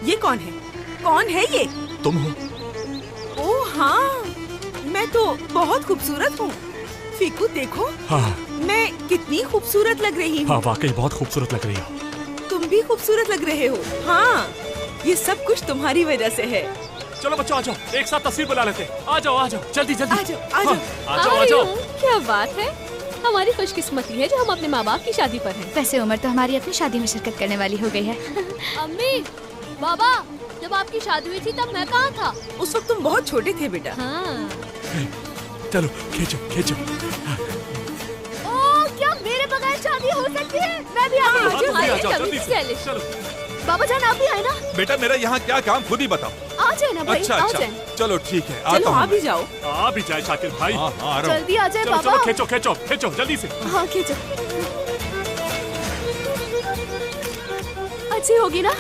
ये कौन है? कौन है ये? तुम हो? ओह हाँ, मैं तो बहुत खूबसूरत हूँ। फीकू देखो, हाँ मैं कितनी खूबसूरत लग रही हूँ। हाँ, वाकई बहुत खूबसूरत लग रही हो। तुम भी खूबसूरत लग रहे हो। हाँ, ये सब कुछ तुम्हारी वजह से है। चलो बच्चों आ जाओ, एक साथ तस्वीर बना लेते हैं। आ जाओ जल्दी जल्दी। आ जाओ, आ जाओ। हाँ, आ जाओ। क्या बात है, हमारी खुशकिस्मती है जो हम अपने माँ बाप की शादी पर हैं। वैसे उम्र तो हमारी अपनी शादी में शिरकत करने वाली हो गई है। अम्मी, बाबा, जब आपकी शादी हुई थी तब मैं कहाँ था? उस वक्त तुम बहुत छोटे थे बेटा। हाँ। चलो खींचो खींचो। ओह, क्या मेरे बगैर शादी हो सकती है? मैं भी आ जल्दी से। चलो बाबा जान, आप भी आए ना? बेटा मेरा यहाँ क्या काम, खुद ही बताओ। आ जाए ना भाई, अच्छा आ अच्छा, जाए। चलो ठीक है, चलो आता हूँ आ भी मैं। जाओ। आ भी जाए शाकिर भाई। हाँ हाँ, आ रहा हूँ। जल्दी आ जाए चलो बाबा। चलो खींचो खींचो खींचो जल्दी से। हाँ खींचो। अच्छी होगी ना?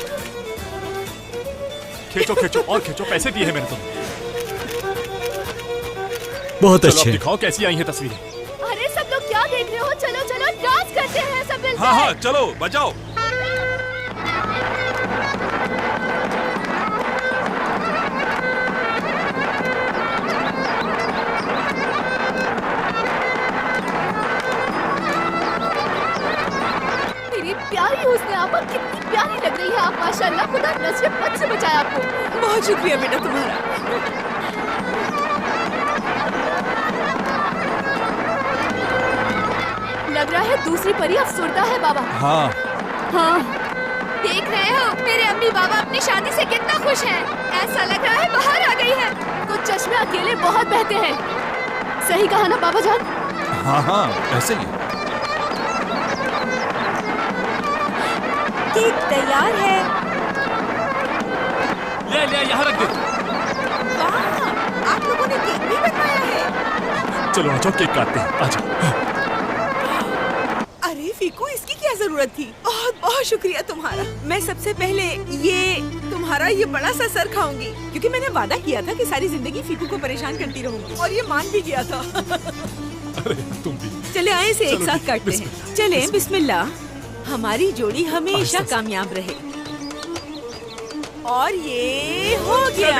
खींचो खींचो और खींचो, पैसे दिए हैं मैंने तुम्हें। बहुत चलो अब अच्छे। दिखाओ कैसी आई हैं तस्वीरें। अरे सब लोग क्या देख रहे हो? चलो चलो डांस करते हैं सब मिलकर। हाँ हाँ चलो बजाओ। मेरी प्यारी हुस्न आपा, कितनी प्यारी लग रही है आप, माशाल्लाह। खुदा नजर बद से बचाए आपको। बहुत शुक्रिया बेटा तुम्हारा। लग रहा है दूसरी परी अफसुर्दा है बाबा। हाँ हाँ, देख रहे हो मेरे अम्मी बाबा अपनी शादी से कितना खुश हैं। ऐसा लग रहा है बाहर आ गई है। कुछ चश्मे अकेले बहुत बहते हैं। सही कहा ना बाबा जान? हाँ हाँ ऐसे ही। केक तैयार है। ले यहाँ रख दे। वाह, आप लोगों ने केक भी बनवाया है। चलो आ जाओ, केक काटते हैं। आ जाओ। अरे फीकू, इसकी क्या जरूरत थी? बहुत बहुत शुक्रिया तुम्हारा। मैं सबसे पहले ये तुम्हारा ये बड़ा सा सर खाऊंगी, क्योंकि मैंने वादा किया था कि सारी जिंदगी फीकू को परेशान करती रहूंगी, और ये मान भी गया था। अरे तुम भी। चले आए इसे एक चलो साथ ठीक, काटते हैं। चले बिस्मिल्लाह। हमारी जोड़ी हमेशा आहिस्ता से। कामयाब रहे। और ये हो गया।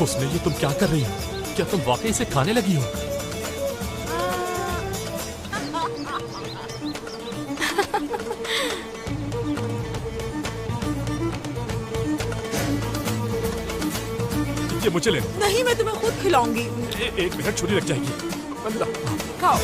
उसने ये तुम क्या कर रही हो? क्या तुम वाकई इसे खाने लगी हो? ये मुझे ले। नहीं, मैं तुम्हें खुद खिलाऊंगी। एक मिनट, छुरी लग जाएगी। अल्लाह। खाओ।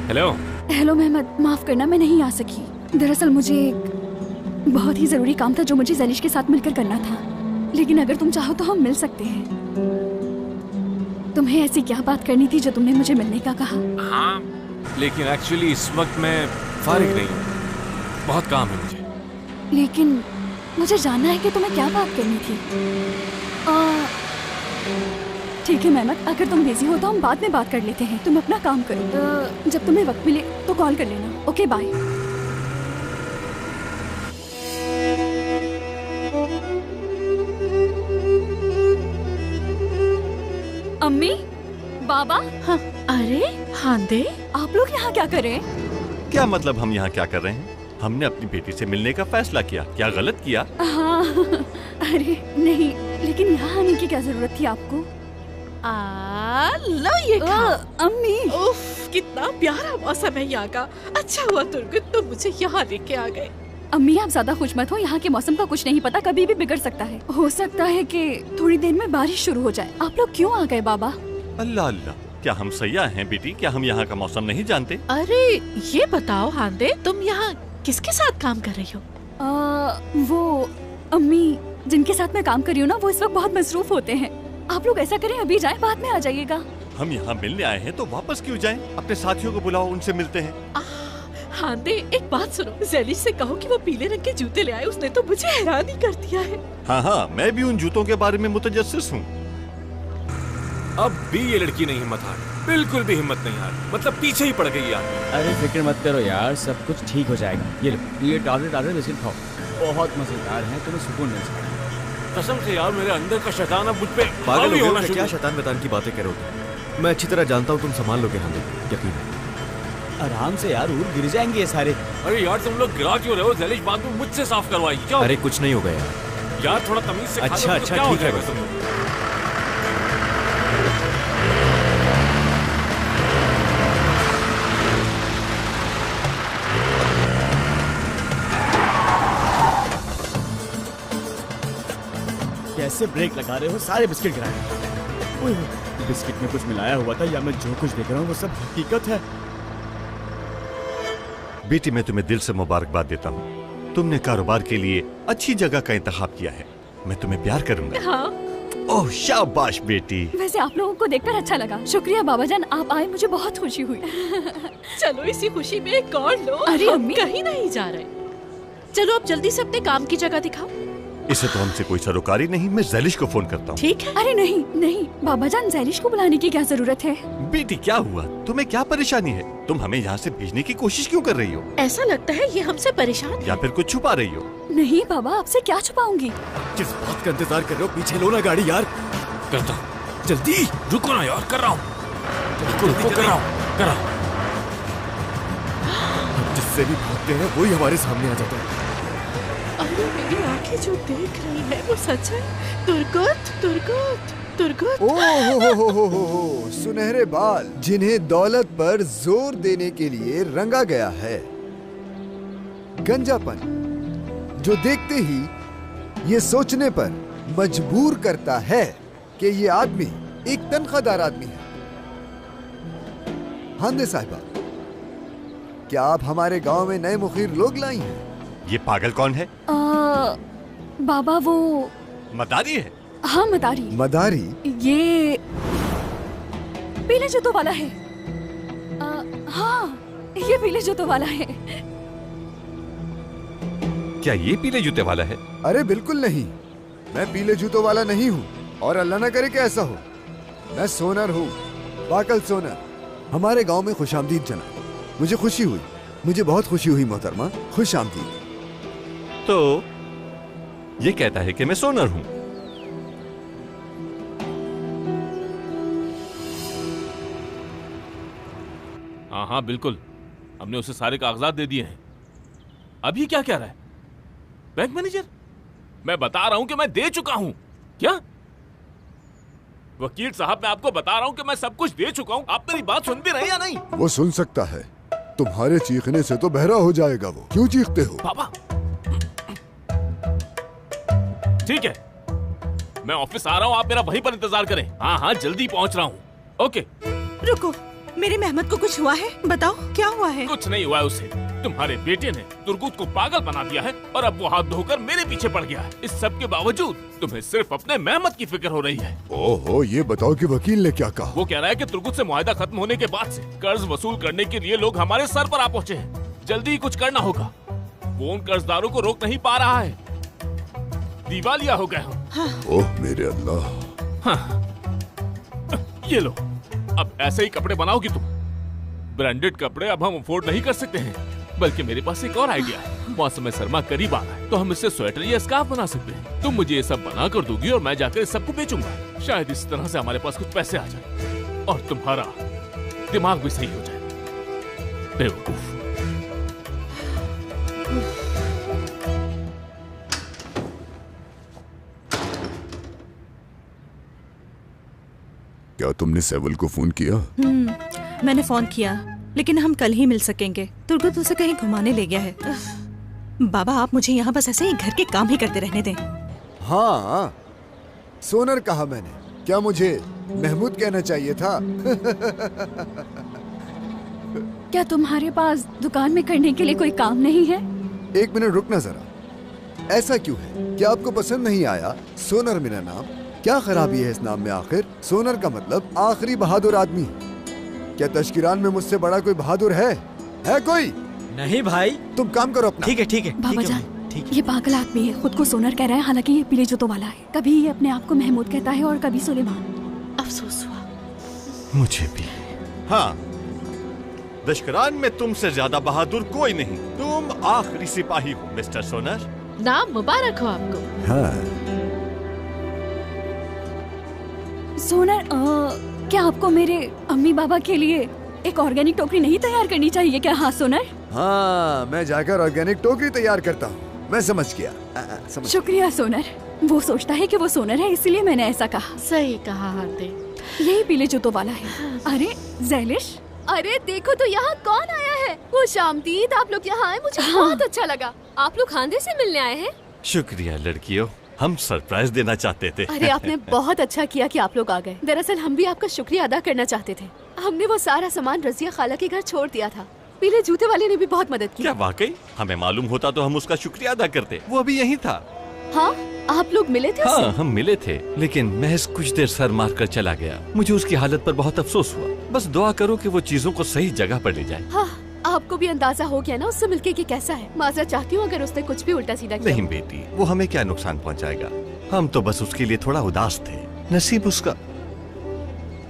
हेलो। हेलो मेहमद, माफ करना मैं नहीं आ सकी। दरअसल मुझे एक बहुत ही जरूरी काम था जो मुझे जैनिश के साथ मिलकर करना था। लेकिन अगर तुम चाहो तो हम मिल सकते हैं। तुम्हें ऐसी क्या बात करनी थी जो तुमने मुझे मिलने का कहा? हाँ, लेकिन एक्चुअली इस वक्त मैं फारिग नहीं हूँ, बहुत काम है मुझे। लेकिन मुझे जानना है कि तुम्हें क्या बात करनी थी। ठीक है मेहमद, अगर तुम बिजी हो तो हम बाद में बात कर लेते हैं। तुम अपना काम करो। जब तुम्हें वक्त मिले तो कॉल कर लेना। Okay bye. अम्मी, बाबा। हाँ, अरे हांदे, आप लोग यहाँ क्या कर रहे हैं? क्या मतलब हम यहाँ क्या कर रहे हैं? हमने अपनी बेटी से मिलने का फैसला किया। क्या गलत किया? हाँ, अरे नहीं, लेकिन यहाँ आने की क्या जरूरत थी आपको? लो ये खा। अम्मी, उफ, कितना प्यारा मौसम है यहाँ का। अच्छा हुआ तुम मुझे यहाँ लेके आ गए। अम्मी आप ज्यादा खुश मत हो। यहाँ के मौसम का कुछ नहीं पता, कभी भी बिगड़ सकता है। हो सकता है कि थोड़ी देर में बारिश शुरू हो जाए। आप लोग क्यों आ गए बाबा? अल्लाह अल्लाह, क्या हम सयाह हैं बेटी? क्या हम यहाँ का मौसम नहीं जानते? अरे ये बताओ हांदे, तुम यहाँ किसके साथ काम कर रही हो? वो अम्मी जिनके साथ मैं काम कर रही हूँ ना, वो इस वक्त बहुत मसरूफ होते हैं। आप लोग ऐसा करें, अभी जाएं, बाद में आ जाइएगा। हम यहाँ मिलने आए हैं तो वापस क्यों जाएं? अपने साथियों को बुलाओ, उनसे मिलते हैं। हाँ दे, एक बात सुनो, जैलिश से कहो कि वो पीले रंग के जूते ले आए। उसने तो मुझे हैरान ही कर दिया है। हाँ, मैं भी उन जूतों के बारे में मुतजस्सिस हूँ। अब भी ये लड़की नहीं हिम्मत हार, बिल्कुल भी हिम्मत नहीं हार, मतलब पीछे ही पड़ गई यार। अरे फिक्र मत करो यार, सब कुछ ठीक हो जाएगा। ये लो, ये टाटे बिस्किट खाओ, बहुत मजेदार हैं, तुम्हें सुकून मिल जाएगा। कसम से यार, मेरे अंदर का शैतान अब मुझ पे पागल हावी हो होना गए, शुरू। क्या शैतान वैतान की बातें करोगे? मैं अच्छी तरह जानता हूँ तुम संभाल लोगे हमें, यकीन है। आराम से यार, ऊर गिर जाएंगे ये सारे। अरे यार तुम लोग गिरा क्यों रहे हो? जैलिश बाद में मुझसे साफ करवाई क्या? अरे कुछ नहीं होगा यार। यार थोड़ा तमीज से खा लो, अच्छा, तो क्या हो ठीक है जाएगा बस। तुम लोग? कैसे ब्रेक लगा रहे हो? सारे बिस्किट गिराए। ओए, बिस्किट में कुछ मिलाया हुआ था या मैं जो कुछ देख रहा हूँ वो सब हकीकत है? बेटी, मैं तुम्हें दिल से मुबारकबाद देता हूँ। तुमने कारोबार के लिए अच्छी जगह का इंतखाब किया है। मैं तुम्हें प्यार करूंगा। हाँ। ओह शाबाश बेटी। वैसे आप लोगों को देखकर अच्छा लगा। शुक्रिया बाबा जान, आप आए, मुझे बहुत खुशी हुई। चलो इसी खुशी में एक और लो। अरे हम अम्मी। कहीं नहीं जा रहे। चलो अब जल्दी से अपने काम की जगह दिखाओ। इसे तो हमसे कोई सरोकारी नहीं, मैं जैलिश को फोन करता हूँ। ठीक है। अरे नहीं नहीं बाबा जान, जैलिश को बुलाने की क्या जरूरत है? बेटी क्या हुआ? तुम्हें क्या परेशानी है? तुम हमें यहाँ से भेजने की कोशिश क्यों कर रही हो? ऐसा लगता है ये हमसे परेशान है। या फिर कुछ छुपा रही हो? नहीं बाबा, आपसे क्या छुपाऊंगी? किस बात का इंतजार कर रहे हो? पीछे लो ना गाड़ी यार। करता हूँ, जल्दी रुको ना यार, कर रहा हूँ, रुको कर रहा हूँ, कर रहा हूँ। जिससे भी भागते हैं वही हमारे सामने आ जाता है। अरे मेरी आंखें जो देख रही है वो सच है। तुर्कुत तुर्कुत तुर्कुत। ओह, सुनहरे बाल जिन्हें दौलत पर जोर देने के लिए रंगा गया है। गंजापन जो देखते ही ये सोचने पर मजबूर करता है कि ये आदमी एक तनख्वाहदार आदमी है। हांदे साहिबा, क्या आप हमारे गांव में नए मुखीर लोग लाई हैं? ये पागल कौन है? बाबा वो मदारी है। हाँ मदारी। मदारी? ये पीले जूतों वाला है। हाँ ये पीले जूतों वाला है। क्या ये पीले जूते वाला है? अरे बिल्कुल नहीं, मैं पीले जूतों वाला नहीं हूँ, और अल्लाह न करे कि ऐसा हो। मैं सोनर हूँ, बाकल सोनर। हमारे गांव में खुशामदीद जनाब। मुझे खुशी हुई, मुझे बहुत खुशी हुई मोहतरमा, खुश आमदीद। तो ये कहता है कि मैं सोनर हूँ। हाँ हाँ बिल्कुल, हमने उसे सारे कागजात दे दिए हैं। अभी क्या कह रहा है? Bank manager? मैं बता रहा हूं कि मैं दे चुका हूं। क्या? वकील साहब, मैं आपको बता रहा हूं कि मैं सब कुछ दे चुका हूं। आप मेरी बात सुन भी रहे हैं या नहीं? वो सुन सकता है, तुम्हारे चीखने से तो बहरा हो जाएगा वो। क्यों चीखते हो? पापा ठीक है, मैं ऑफिस आ रहा हूं, आप मेरा वहीं पर इंतजार करें। हाँ हाँ जल्दी पहुंच रहा हूं। ओके। रुको, मेरे मेहमत को कुछ हुआ है? बताओ क्या हुआ है? कुछ नहीं हुआ है उसे। तुम्हारे बेटे ने तुर्गुत को पागल बना दिया है और अब वो हाथ धोकर मेरे पीछे पड़ गया है। इस सब के बावजूद तुम्हें सिर्फ अपने मेहमत की फिक्र हो रही है। ओहो, ये बताओ कि वकील ने क्या कहा? वो कह रहा है कि तुर्गुत से मुआहदा खत्म होने के बाद से कर्ज वसूल करने के लिए लोग हमारे सर पर आ पहुँचे हैं। जल्दी ही कुछ करना होगा। वो उन कर्जदारों को रोक नहीं पा रहा है। दिवालिया हो गए हो। हाँ। ओह मेरे अल्लाह। हाँ। ये लो, अब ऐसे ही कपड़े बनाओगी तुम। ब्रांडेड कपड़े अब हम अफोर्ड नहीं कर सकते हैं, बल्कि मेरे पास एक और आइडिया है। मौसम सरमा करीब आ रहा है, तो हम इससे स्वेटर या स्कार्फ बना सकते हैं। तुम मुझे ये सब बना कर दोगी और मैं जाकर इस सबको बेचूंगा। शायद इस तरह से हमारे पास कुछ पैसे आ जाए और तुम्हारा दिमाग भी सही हो जाए। बेवकूफ। क्या तुमने सेवल को फोन किया? मैंने फोन किया, लेकिन हम कल ही मिल सकेंगे। तुर्गुत उसे कहीं घुमाने ले गया है। बाबा आप मुझे यहाँ बस ऐसे ही घर के काम ही करते रहने दें। हाँ, सोनर कहा मैंने, क्या मुझे महमूद कहना चाहिए था? क्या तुम्हारे पास दुकान में करने के लिए कोई काम नहीं है? एक मिनट रुकना जरा। ऐसा क्यों है? क्या आपको पसंद नहीं आया सोनर मेरा नाम? क्या खराबी है इस नाम में? आखिर सोनर का मतलब आखिरी बहादुर आदमी। क्या तश्किरान में मुझसे बड़ा कोई बहादुर है कोई? नहीं भाई। तुम काम करो अपना। ठीक है ठीक है बाबा जान, ये पागल आदमी है, खुद को सोनर कह रहा है, हालांकि ये पीले जूतों वाला है। कभी ये अपने आप को महमूद कहता है और कभी सुलेमान। अफसोस हुआ मुझे भी। हाँ, दशकरान में तुमसे ज्यादा बहादुर कोई नहीं। तुम आखिरी सिपाही हो मिस्टर सोनर। नाम मुबारक हो आपको। हाँ। सोनर, क्या आपको मेरे अम्मी बाबा के लिए एक ऑर्गेनिक टोकरी नहीं तैयार करनी चाहिए क्या? हाँ सोनर। हाँ, मैं जाकर ऑर्गेनिक टोकरी तैयार करता हूँ। मैं समझ गया। समझ। शुक्रिया सोनर। वो सोचता है कि वो सोनर है, इसलिए मैंने ऐसा कहा। सही कहा हार्दिक। यही पीले जूतों वाला है। अरे ज़ैलिश, अरे देखो तो यहाँ कौन आया है। वो शामदीद, आप लोग यहाँ आए, मुझे बहुत अच्छा लगा। आप लोग खानदे से मिलने आए हैं? शुक्रिया लड़कियों, हम सरप्राइज देना चाहते थे। अरे आपने बहुत अच्छा किया कि आप लोग आ गए। दरअसल हम भी आपका शुक्रिया अदा करना चाहते थे। हमने वो सारा सामान रजिया खाला के घर छोड़ दिया था। पीले जूते वाले ने भी बहुत मदद की। क्या वाकई? हमें मालूम होता तो हम उसका शुक्रिया अदा करते। वो अभी यहीं था। हाँ, आप लोग मिले थे उससे? हाँ, हम मिले थे, लेकिन महज कुछ देर सर मार कर चला गया। मुझे उसकी हालत पर बहुत अफसोस हुआ। बस दुआ करो कि वो चीजों को सही जगह पर ले जाए। हाँ, आपको भी अंदाजा हो गया ना उससे मिलके कि कैसा है। माजरा चाहती हूँ अगर उसने कुछ भी उल्टा सीधा किया। नहीं बेटी, वो हमें क्या नुकसान पहुंचाएगा। हम तो बस उसके लिए थोड़ा उदास थे। नसीब उसका।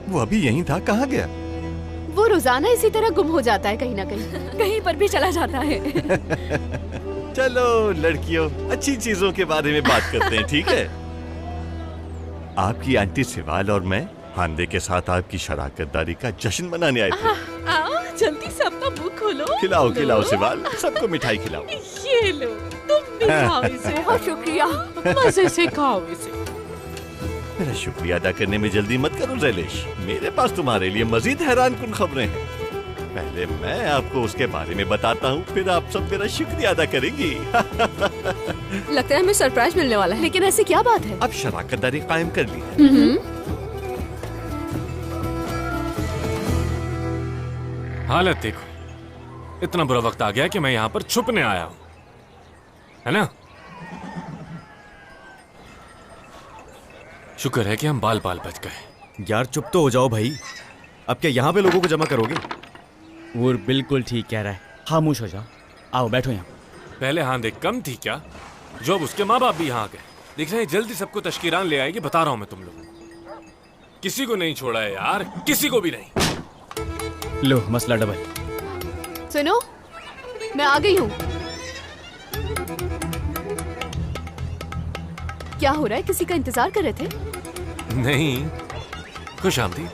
वो अभी यहीं था, कहाँ गया? वो रोजाना इसी तरह गुम हो जाता है, कहीं ना कहीं कहीं पर भी चला जाता है। चलो लड़कियों, अच्छी चीजों के बारे में बात करते हैं, ठीक है? आपकी आंटी सिवाल और मैं हांदे के साथ आपकी शराकतदारी का जश्न मनाने आए थे। आओ जल्दी से अपना मुंह खोलो। खिलाओ खिलाओ सिवाल, सबको मिठाई खिलाओ। ये लो, तुम भी खाओ इसे। बहुत शुक्रिया। मजे से खाओ इसे। मेरा शुक्रिया अदा करने में जल्दी मत करो ज़ैलिश। मेरे पास तुम्हारे लिए मजीद हैरानकुन खबरें हैं। पहले मैं आपको उसके बारे में बताता हूँ, फिर आप सब मेरा शुक्रिया अदा करेंगी। लगता है हमें सरप्राइज मिलने वाला है। लेकिन ऐसी क्या बात है? अब शराकतदारी कायम कर ली है। हालत देखो, इतना बुरा वक्त आ गया कि मैं यहाँ पर छुपने आया हूँ, है ना? शुक्र है कि हम बाल बाल बच गए। यार चुप तो हो जाओ भाई। अब क्या यहाँ पे लोगों को जमा करोगे? वो बिल्कुल ठीक कह रहा है, खामोश हो जाओ। आओ बैठो यहाँ। पहले हांदे कम थी क्या? जो अब उसके माँ बाप भी यहाँ आ गए। दिख रहे हैं जल्दी सबको तश्कीरान ले आएगी, बता रहा हूँ मैं तुम लोगों को। किसी को नहीं छोड़ा है यार, किसी को भी नहीं। लो मसला डबल। सुनो, मैं आ गई हूँ। क्या हो रहा है? किसी का इंतजार कर रहे थे? नहीं, खुश आमदीद।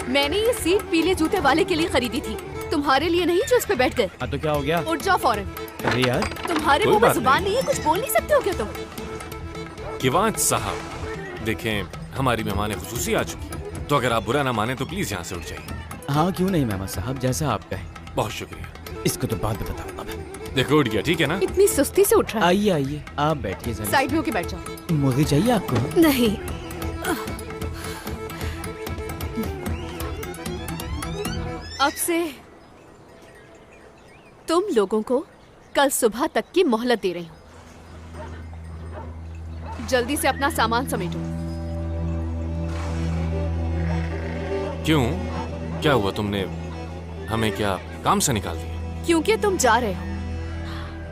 मैंने ये सीट पीले जूते वाले के लिए खरीदी थी, तुम्हारे लिए नहीं जो इस पे बैठ गए। हाँ तो क्या हो गया? उठ जाओ फौरन। अरे यार तुम्हारे कोई मुंह में बात जुबान नहीं है, कुछ बोल नहीं सकते हो क्या तुम? किवांत साहब, देखें हमारी मेहमान खुसूसी आ चुकी है, तो अगर आप बुरा ना माने तो प्लीज यहाँ से उठ जाइए। हाँ क्यों नहीं मेहमान साहब, जैसा आप कहें। बहुत शुक्रिया। इसको तो बाद में बताऊंगा मैं। देखो उठ गया, ठीक है ना? इतनी सुस्ती से उठ रहा है। आइए आइए, आप बैठिए जरा। साइड में होके बैठ जाओ। मुर्गी चाहिए आपको? नहीं। अब से तुम लोगों को कल सुबह तक की मोहलत दे रही हूँ। जल्दी से अपना सामान समेटो। क्यों? क्या हुआ? तुमने हमें क्या काम से निकाल दिया? क्योंकि तुम जा रहे हो।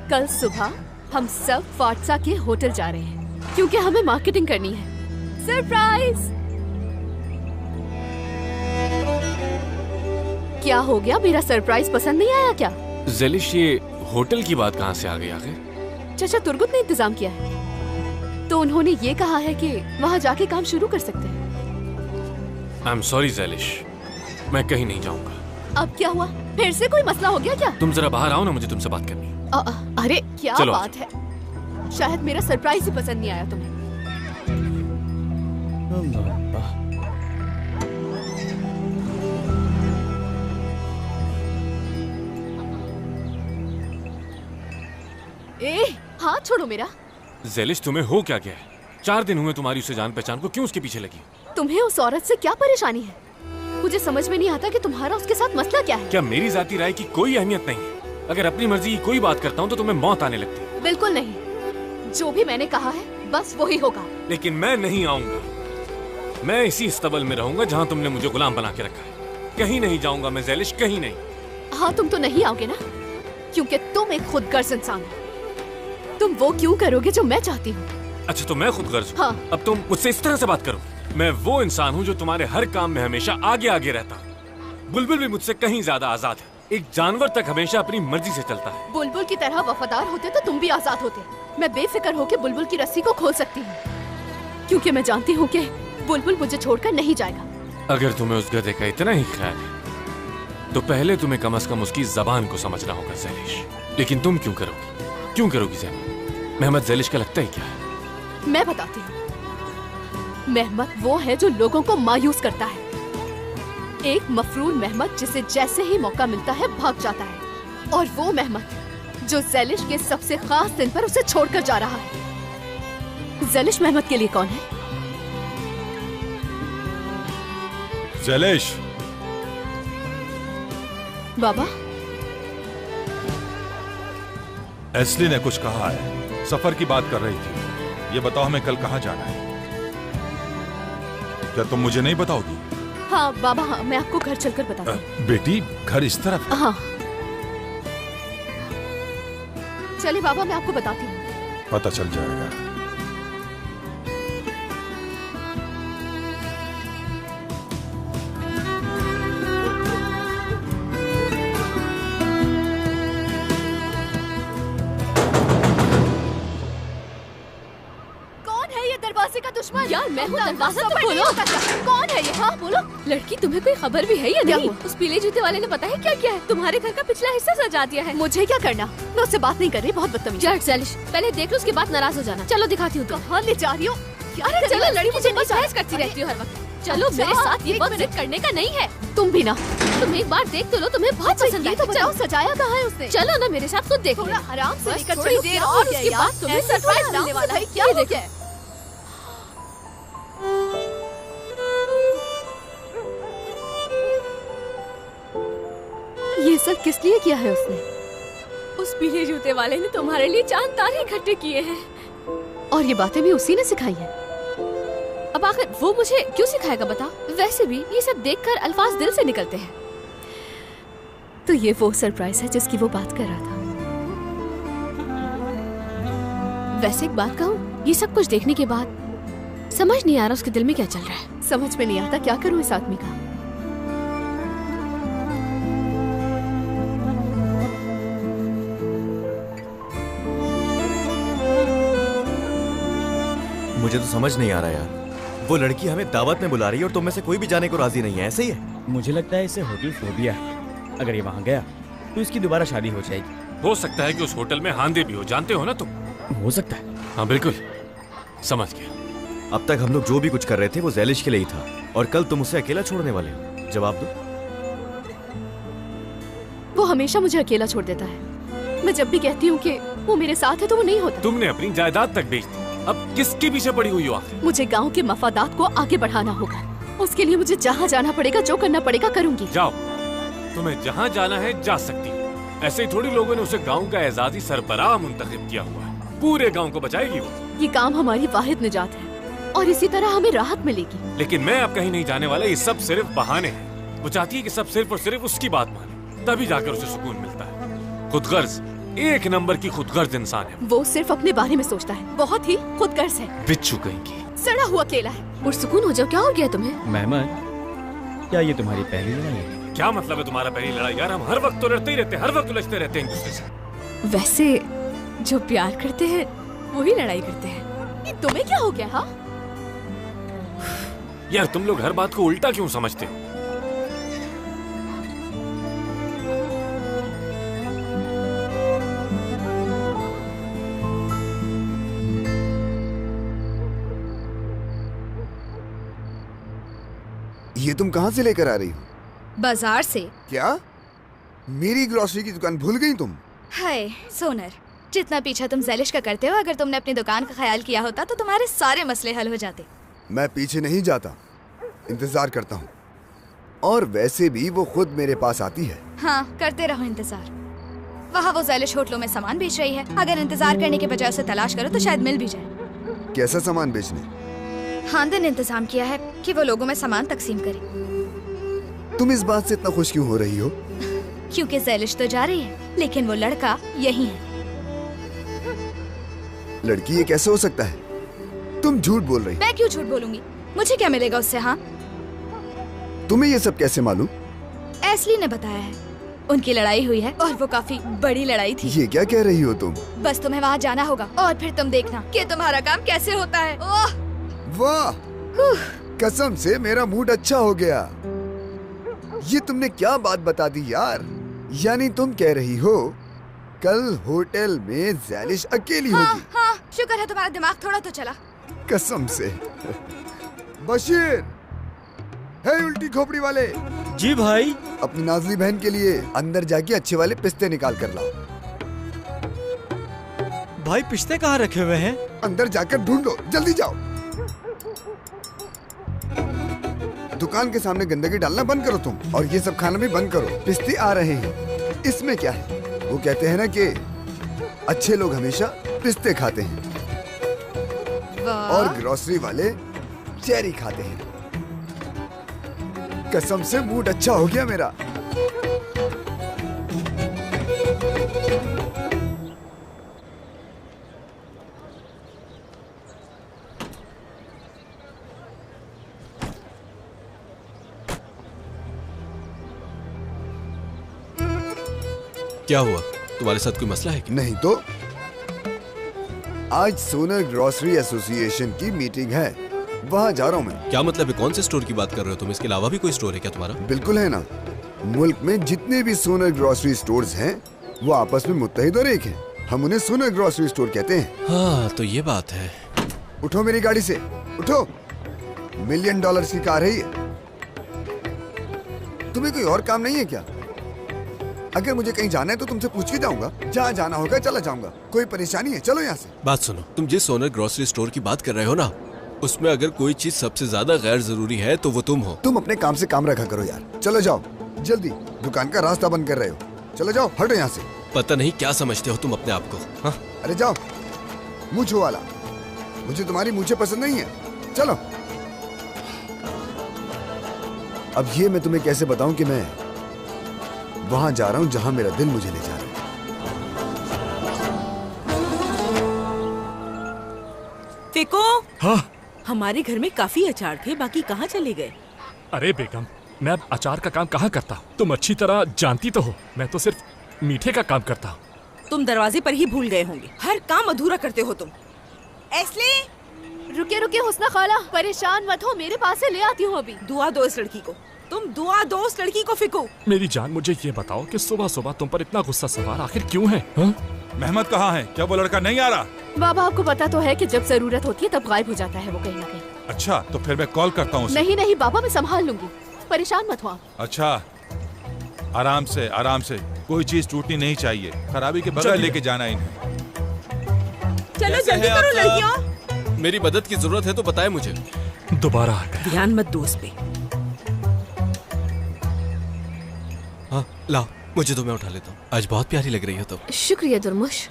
कल सुबह हम सब फाटसा के होटल जा रहे हैं, क्योंकि हमें मार्केटिंग करनी है। सरप्राइज! क्या हो गया? मेरा सरप्राइज पसंद नहीं आया क्या? ज़ैलिश, ये होटल की बात कहाँ से आ गई आखिर? चाचा तुर्गुत ने इंतजाम किया है, तो उन्होंने ये कहा है कि वहाँ जाके काम शुरू कर सकते हैं। आई एम सॉरी ज़ैलिश, मैं कहीं नहीं जाऊंगा। अब क्या हुआ? फिर से कोई मसला हो गया क्या? तुम जरा बाहर आओ ना, मुझे तुमसे बात करनी है। अरे क्या चलो बात है? शायद मेरा सरप्राइज ही पसंद नहीं आया तुम्हें। हाथ छोड़ो मेरा। ज़ैलिश, तुम्हें हो क्या गया है? 4 दिन हुए तुम्हारी उसे जान पहचान को, क्यों उसके पीछे लगी? तुम्हें उस औरत से क्या परेशानी है? मुझे समझ में नहीं आता कि तुम्हारा उसके साथ मसला क्या है। क्या मेरी जाती राय की कोई अहमियत नहीं है? अगर अपनी मर्जी की कोई बात करता हूँ तो तुम्हें मौत आने लगती है। बिल्कुल नहीं, जो भी मैंने कहा है बस वही होगा। लेकिन मैं नहीं आऊंगा। मैं इसी इस्तबल में रहूंगा जहाँ तुमने मुझे गुलाम बना के रखा है। कहीं नहीं जाऊंगा मैं ज़ैलिश, कहीं नहीं। हाँ, तुम तो नहीं आओगे ना, क्योंकि तुम एक खुदगर्ज इंसान हो। तुम वो क्यों करोगे जो मैं चाहती हूँ? अच्छा, तो मैं खुदगर्ज हूँ? हाँ। अब तुम मुझसे इस तरह से बात करो? मैं वो इंसान हूँ जो तुम्हारे हर काम में हमेशा आगे आगे रहता है। बुलबुल भी मुझसे कहीं ज्यादा आजाद है। एक जानवर तक हमेशा अपनी मर्जी से चलता है। बुलबुल की तरह वफादार होते तो तुम भी आजाद होते। मैं बेफिक्र होकर बुलबुल की रस्सी को खोल सकती हूँ, क्योंकि मैं जानती हूँ कि बुलबुल मुझे छोड़कर नहीं जाएगा। अगर तुम्हें उस गधे का इतना ही ख्याल है तो पहले तुम्हें कम से कम उसकी जबान को समझना होगा ज़ैलिश। लेकिन तुम क्यों करोगी? क्यों करोगी ज़ैलिश? मेहमत ज़ैलिश का लगता ही क्या है? मैं बताती हूँ। मेहमत वो है जो लोगों को मायूस करता है। एक मफरूर मेहमत जिसे जैसे ही मौका मिलता है भाग जाता है, और वो मेहमत जो ज़ैलिश के सबसे खास दिन पर उसे छोड़कर जा रहा है। ज़ैलिश मेहमत के लिए कौन है? ज़ैलिश। बाबा, एस्ली ने कुछ कहा है, सफर की बात कर रही थी। ये बताओ हमें कल कहाँ जाना है? क्या तुम मुझे नहीं बताओगी? हाँ बाबा, हाँ, मैं आपको घर चलकर बताती हूँ। बेटी, घर इस तरफ? हाँ चलिए बाबा, मैं आपको बताती हूँ। पता चल जाएगा। दरवाजे का दुश्मन? यार मैं हूँ, दरवाजा तो खोलो। कौन है ये? हाँ बोलो। लड़की, तुम्हें कोई खबर भी है या नहीं? उस पीले जूते वाले ने पता है क्या किया है? तुम्हारे घर का पिछला हिस्सा सजा दिया है। मुझे क्या करना? मैं उससे बात नहीं कर रही, बहुत बदतमीज। ज़ैलिश, पहले देख लो, उसके बाद नाराज हो जाना। चलो दिखाती हूँ। कहाँ ले जा रही हो? अरे चलो, लड़की मुझे बस बहस करती रहती हो हर वक्त। चलो मेरे साथ, ये वक्त जिद करने का नहीं है। तुम भी ना। तुम एक बार देख तो लो, तुम्हें बहुत पसंद आएगा। चलो, सजाया कहाँ है उसने? चलो ना मेरे साथ, खुद देख थोड़ा आराम से लेकर थोड़ी देर और उसके बाद तुम्हें सरप्राइज मिलने वाला है। क्या देखो? ये सब किस लिए किया है उसने? उस पीले जूते वाले ने तुम्हारे लिए चांद तारे इकट्ठे किए हैं। और ये बातें भी उसी ने सिखाई है। अब आखिर वो मुझे क्यों सिखाएगा बता? वैसे भी ये सब देखकर अल्फाज दिल से निकलते हैं। तो ये वो सरप्राइज है जिसकी वो बात कर रहा था। वैसे एक बात कहूँ, ये सब कुछ देखने के बाद समझ नहीं आ रहा उसके दिल में क्या चल रहा है। समझ में नहीं आता क्या करूँ इस आदमी का। मुझे तो समझ नहीं आ रहा यार। वो लड़की हमें दावत में बुला रही है और तुम में से कोई भी जाने को राजी नहीं है, ऐसे ही है? मुझे लगता है इसे होटल फोबिया है। अगर ये वहाँ गया तो इसकी दोबारा शादी हो जाएगी। हो सकता है कि उस होटल में हांदे भी हो, जानते हो ना तुम? हो सकता है। हाँ बिल्कुल, समझ गया। अब तक हम लोग जो भी कुछ कर रहे थे वो ज़ैलिश के लिए ही था, और कल तुम उसे अकेला छोड़ने वाले हो। जवाब दो। वो हमेशा मुझे अकेला छोड़ देता है। मैं जब भी कहती हूँ कि वो मेरे साथ है तो वो नहीं होता। तुमने अपनी जायदाद तक बेच दी, अब किसके पीछे पड़ी हुई हो आखिर? मुझे गांव के मफादात को आगे बढ़ाना होगा। उसके लिए मुझे जहाँ जाना पड़ेगा, जो करना पड़ेगा करूंगी। जाओ, तुम्हें जहाँ जाना है जा सकती हो। ऐसे ही थोड़ी लोगों ने उसे गांव का एजाजी सरबराह मुंतखब किया हुआ है। पूरे गांव को बचाएगी वो। ये काम हमारी वाहिद निजात है और इसी तरह हमें राहत मिलेगी। लेकिन मैं अब कहीं नहीं जाने वाला। ये सब सिर्फ बहाने हैं। वो चाहती है कि सब सिर्फ और सिर्फ उसकी बात माने, तभी जाकर उसे सुकून मिलता है। खुदगर्ज, एक नंबर की खुदगर्ज इंसान है। वो सिर्फ अपने बारे में सोचता है, बहुत ही खुदगर्ज है। बिच्छू कहेंगी। सड़ा हुआ केला है। और सुकून हो जाओ। क्या हो गया तुम्हें? मेहमत, क्या ये तुम्हारी पहली लड़ाई है? क्या मतलब है तुम्हारा पहली लड़ाई? यार हम हर वक्त तो लड़ते ही रहते हैं, हर वक्त उलझते रहते हैं एक दूसरे से। वैसे जो प्यार करते हैं वही लड़ाई करते हैं। ये तुम्हें क्या हो गया? हाँ यार तुम लोग हर बात को उल्टा क्यों समझते हो? ये तुम कहाँ से लेकर आ रही हो? बाजार से। क्या मेरी ग्रोसरी की दुकान भूल गई तुम? हाय सोनर, जितना पीछा तुम ज़ैलिश का करते हो, अगर तुमने अपनी दुकान का ख्याल किया होता तो तुम्हारे सारे मसले हल हो जाते। मैं पीछे नहीं जाता, इंतजार करता हूँ। और वैसे भी वो खुद मेरे पास आती है। हाँ, करते रहो इंतजार। वहाँ वो ज़ैलिश होटलों में सामान बेच रही है। अगर इंतजार करने के बजाय उसे तलाश करो तो शायद मिल भी जाए। कैसा सामान बेचने? हांदे ने इंतजाम किया है कि वो लोगों में सामान तकसीम करे। तुम इस बात से इतना खुश क्यों हो रही हो? क्योंकि ज़ैलिश तो जा रही है, लेकिन वो लड़का यही है। लड़की ये कैसे हो सकता है? तुम झूठ बोल रही। मैं क्यों झूठ बोलूंगी? मुझे क्या मिलेगा उससे? हाँ, तुम्हें ये सब कैसे मालूम? एस्ली ने बताया है। उनकी लड़ाई हुई है और वो काफी बड़ी लड़ाई थी। ये क्या कह रही हो तुम? बस तुम्हें वहाँ जाना होगा और फिर तुम देखना कि तुम्हारा काम कैसे होता है। ओह वाह, कसम से मेरा मूड अच्छा हो गया। ये तुमने क्या बात बता दी यार। यानी तुम कह रही हो कल होटल में ज़ैलिश अकेली होगी? हाँ, शुक्र है तुम्हारा दिमाग थोड़ा तो चला। कसम से। बशीर, हे उल्टी खोपड़ी वाले। जी भाई। अपनी नाज़ली बहन के लिए अंदर जाके अच्छे वाले पिस्ते निकाल कर लाओ। भाई पिस्ते कहाँ रखे हुए हैं? अंदर जाकर ढूंढो, जल्दी जाओ। दुकान के सामने गंदगी डालना बंद करो तुम, और ये सब खाना भी बंद करो। पिस्ते आ रहे हैं। इसमें क्या है? वो कहते हैं ना कि अच्छे लोग हमेशा पिस्ते खाते हैं और ग्रोसरी वाले चेरी खाते हैं। कसम से मूड अच्छा हो गया मेरा। क्या हुआ? तुम्हारे साथ कोई मसला है क्या? नहीं तो। आज सोनर ग्रोसरी एसोसिएशन की मीटिंग है, वहाँ जा रहा हूँ मैं। क्या मतलब है? कौन से स्टोर की बात कर रहे हो तुम? इसके अलावा भी कोई स्टोर है क्या तुम्हारा? बिल्कुल है ना। मुल्क में जितने भी सोनर ग्रोसरी स्टोर्स हैं वो आपस में मुत्तहिद और एक हैं। हम उन्हें सोनर ग्रोसरी स्टोर कहते हैं। हाँ तो ये बात है। उठो मेरी गाड़ी से, उठो। $1 मिलियन की कार है ये। तुम्हें कोई और काम नहीं है क्या? अगर मुझे कहीं जाना है तो तुमसे पूछ के जाऊंगा। जहाँ जाना होगा चला जाऊंगा। कोई परेशानी है? चलो यहाँ से। बात सुनो, तुम जिस सोनर ग्रोसरी स्टोर की बात कर रहे हो ना, उसमें अगर कोई चीज सबसे ज्यादा गैर जरूरी है तो वो तुम हो। तुम अपने काम से काम रखा करो यार। चलो जाओ जल्दी, दुकान का रास्ता बंद कर रहे हो। चलो जाओ, हटो यहाँ से। पता नहीं क्या समझते हो तुम अपने आप को। हाँ? अरे जाओ, मूंछों वाला। मुझे तुम्हारी मूंछें पसंद नहीं है। चलो। अब ये मैं तुम्हें कैसे बताऊं कि मैं वहां जा रहा हूं जहां मेरा दिल मुझे ले जा रहा है। फिको, हाँ? हमारे घर में काफी अचार थे, बाकी कहाँ चले गए? अरे बेगम, मैं अब अचार का काम कहाँ करता हूँ? तुम अच्छी तरह जानती तो हो, मैं तो सिर्फ मीठे का काम करता हूँ। तुम दरवाजे पर ही भूल गए होंगे। हर काम अधूरा करते हो तुम। एस्ली, रुके रुके हुस्ना खाला, परेशान मत हो, मेरे पास से ले आती हूँ अभी। दुआ दो इस लड़की को। तुम दुआ दो उस लड़की को फिको। मेरी जान, मुझे ये बताओ कि सुबह सुबह तुम पर इतना गुस्सा सवार आखिर क्यों है? मेहमद कहाँ है? क्या वो लड़का नहीं आ रहा? बाबा, आपको पता तो है कि जब जरूरत होती है तब गायब हो जाता है वो कहीं ना कहीं। अच्छा, तो फिर मैं कॉल करता हूँ। नहीं नहीं बाबा, मैं संभाल लूंगी, परेशान मत हो आप। अच्छा, आराम से आराम से, कोई चीज टूटनी नहीं चाहिए। खराबी के बगैर लेके जाना इन्हें। चलो जल्दी करो लड़कियों। मेरी मदद की जरूरत है तो बताएं मुझे। दोबारा आ गए। ध्यान मत दो उस पे। हाँ लाओ, मुझे तो मैं उठा लेता हूँ। आज बहुत प्यारी लग रही हो तुम। शुक्रिया दुर्मुश।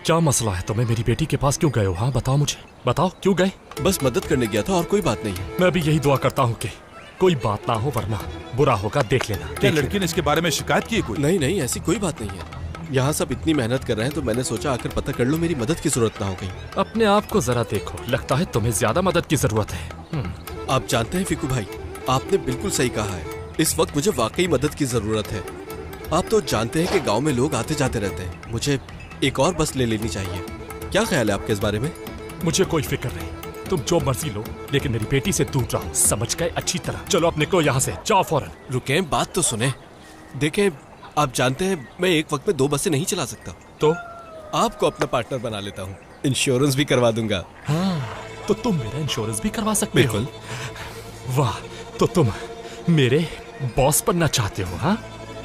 क्या मसला है तुम्हें? मेरी बेटी के पास क्यों गए हो? हाँ बताओ मुझे, बताओ क्यों गए? बस मदद करने गया था और कोई बात नहीं है। मैं भी यही दुआ करता हूँ कि कोई बात ना हो, वरना बुरा होगा। देख लेना। क्या लड़की ने इसके बारे में शिकायत की कोई? नहीं नहीं, ऐसी कोई बात नहीं है। यहाँ सब इतनी मेहनत कर रहे हैं तो मैंने सोचा आकर पता कर लो, मेरी मदद की जरूरत ना हो कहीं। अपने आप को जरा देखो, लगता है तुम्हें ज्यादा मदद की जरूरत है। आप जानते हैं फिकू भाई, आपने बिल्कुल सही कहा है। इस वक्त मुझे वाकई मदद की जरूरत है। आप तो जानते हैं कि गांव में लोग आते जाते रहते हैं। मुझे एक और बस ले लेनी चाहिए। क्या ख्याल है आपके इस बारे में? मुझे कोई फिक्र नहीं, तुम जो मर्जी लो, लेकिन मेरी बेटी से दूर रहो, समझ गए? अच्छी तरह। चलो अब निकलो यहाँ से, जाओ फौरन। रुके, बात तो सुने। देखें, आप जानते हैं मैं एक वक्त में 2 बसें नहीं चला सकता। तो आपको अपना पार्टनर बना लेता हूँ, इंश्योरेंस भी करवा दूंगा। हाँ, तो तुम मेरा इंश्योरेंस भी करवा सकते हो? बिल्कुल। वाह, तो तुम मेरे बॉस बनना चाहते हो? हाँ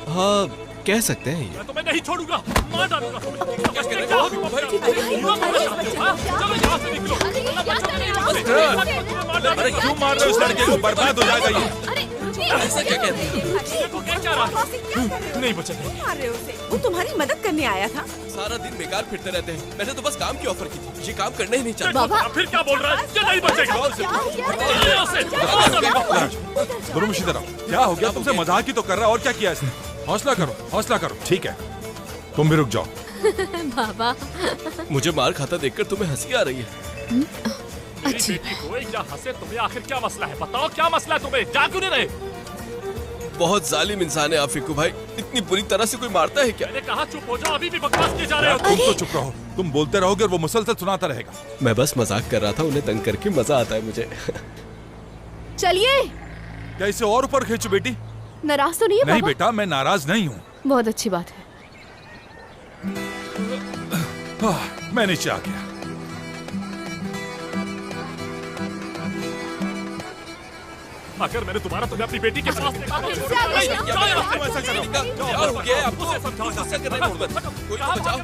हाँ, कह सकते हैं ये। मैं तुम्हें नहीं छोड़ूंगा, मार डालूंगा। अरे क्यों मार रहे हो इस लड़के को? बर्बाद हो जाएगा ये। ऐसा क्या कहते हैं? नहीं बचेगा। मार रहे हो उसे? वो तुम्हारी मदद करने आया था। सारा दिन बेकार फिरते रहते हैं। मैंने तो बस काम की ऑफर की थी, ये काम करना ही नहीं चाहता। बाबा फिर क्या बोल रहा है? ये नहीं बचेगा। दोनों में सीधे रहो। क्या हो गया? तुमसे मजाक ही तो कर रहा है, और क्या किया इसने? हौसला करो, हौसला करो। ठीक है, तुम भी रुक जाओ। बाबा मुझे मार खाता देखकर तुम्हें हंसी आ रही है। अच्छी कोई क्या हंसे तुम्हें? आखिर क्या मसला है? बताओ क्या मसला है तुम्हें? जा क्यों नहीं रहे? बहुत जालिम इंसान है आप फिकू भाई। इतनी बुरी तरह से कोई मारता है क्या? मैंने कहा चुप हो जाओ, अभी भी बकवास किए जा रहे हो। तुम तो चुप रहो, तुम बोलते रहोगे और वो मुसलसल सुनाता रहेगा। मैं बस मजाक कर रहा था, उन्हें तंग करके मजा आता है मुझे। चलिए। क्या इसे और ऊपर खींचो बेटी? नाराज तो नहीं है नहीं बाबा? बेटा, मैं नाराज नहीं हूँ। बहुत अच्छी बात है। मैं नीचे आ गया। अगर मैंने तुम्हारा तुम्हें अपनी बेटी के पास देखा तो क्या हो गया आपको? कोई तो बचाओ।